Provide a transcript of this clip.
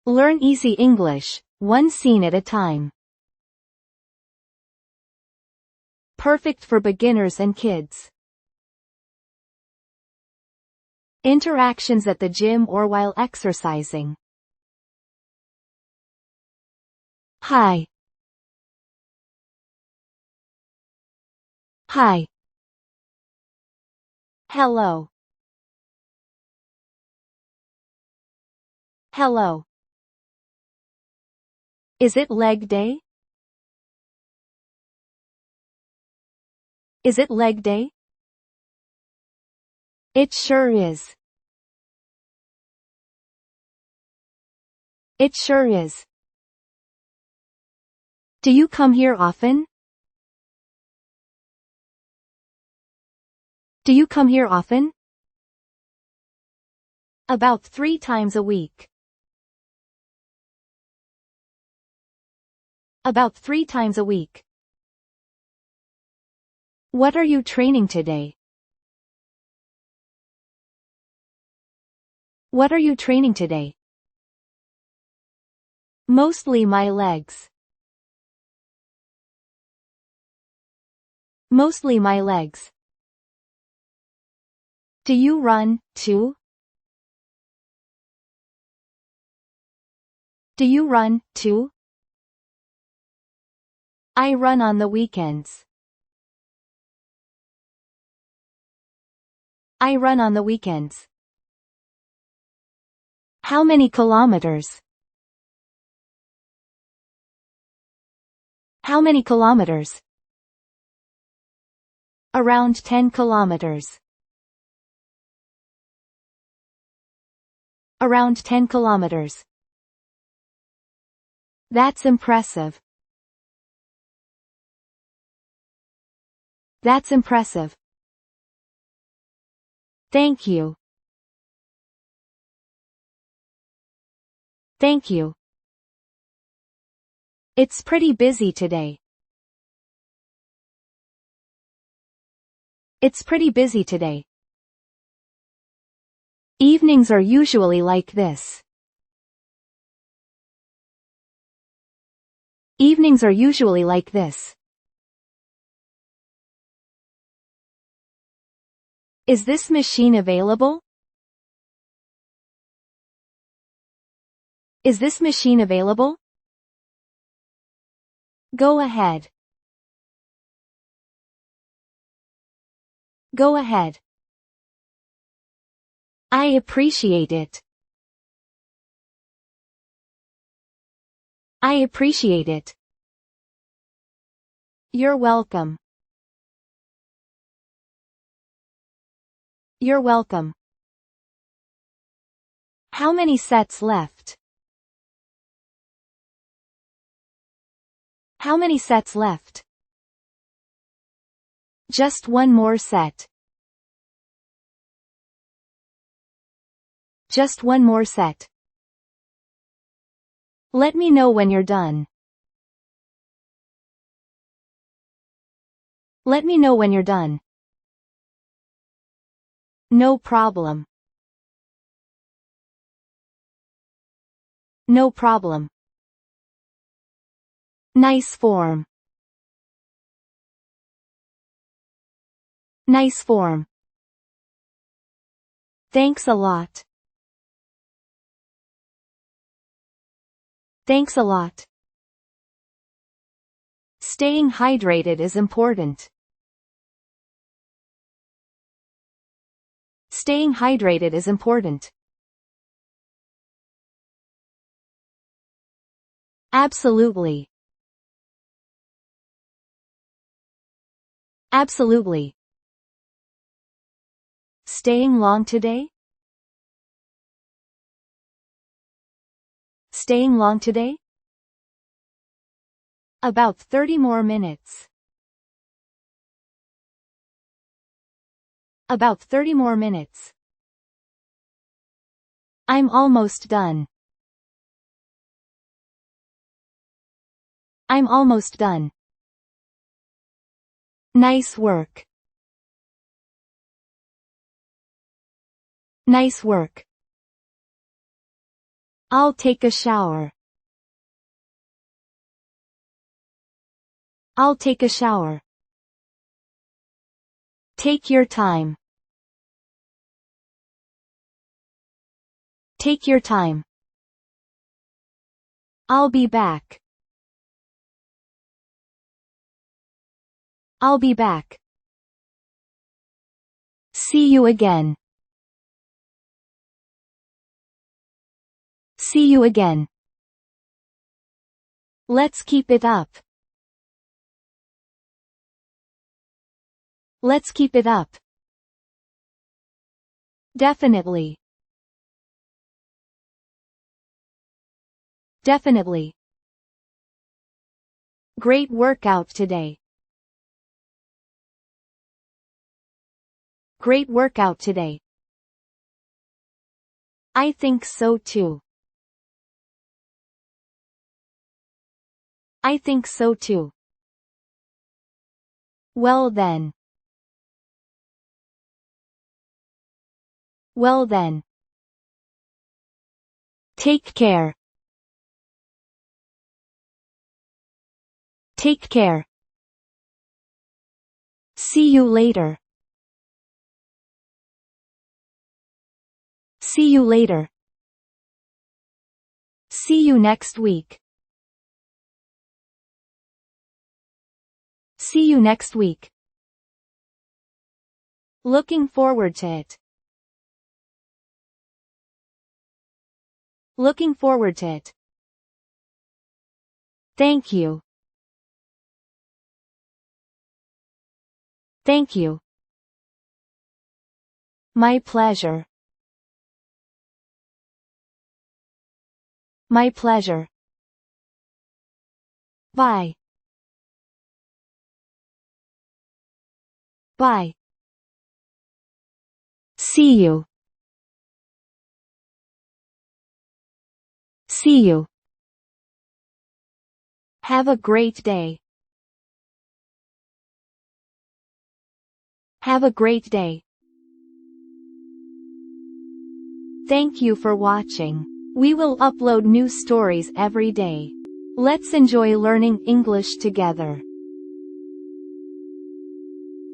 Learn easy English, one scene at a time. Perfect for beginners and kids. Interactions at the gym or while exercising. Hi. Hi. Hello. Hello. Is it leg day? Is it leg day? It sure is. It sure is. Do you come here often? Do you come here often? About 3 times a week. About 3 times a week. What are you training today? What are you training today? Mostly my legs. Mostly my legs. Do you run, too? Do you run, too? I run on the weekends. I run on the weekends. How many kilometers? How many kilometers? Around 10 kilometers. Around 10 kilometers. That's impressive. That's impressive. Thank you. Thank you. It's pretty busy today. It's pretty busy today. Evenings are usually like this. Evenings are usually like this. Is this machine available? Is this machine available? Go ahead. Go ahead. I appreciate it. I appreciate it. You're welcome. You're welcome. How many sets left? How many sets left? Just one more set. Just one more set. Let me know when you're done. Let me know when you're done. No problem. No problem. Nice form. Nice form. Thanks a lot. Thanks a lot. Staying hydrated is important. Staying hydrated is important. Absolutely. Absolutely. Staying long today? Staying long today? About 30 more minutes. About 30 more minutes. I'm almost done. I'm almost done. Nice work. Nice work. I'll take a shower. I'll take a shower. Take your time. Take your time. I'll be back. I'll be back. See you again. See you again. Let's keep it up. Let's keep it up. Definitely. Definitely. Great workout today. Great workout today. I think so too. I think so too. Well then. Well then. Take care. Take care. See you later. See you later. See you next week. See you next week. Looking forward to it. Looking forward to it. Thank you. Thank you. My pleasure. My pleasure. Bye. Bye. See you. See you. Have a great day. Have a great day. Thank you for watching. We will upload new stories every day. Let's enjoy learning English together.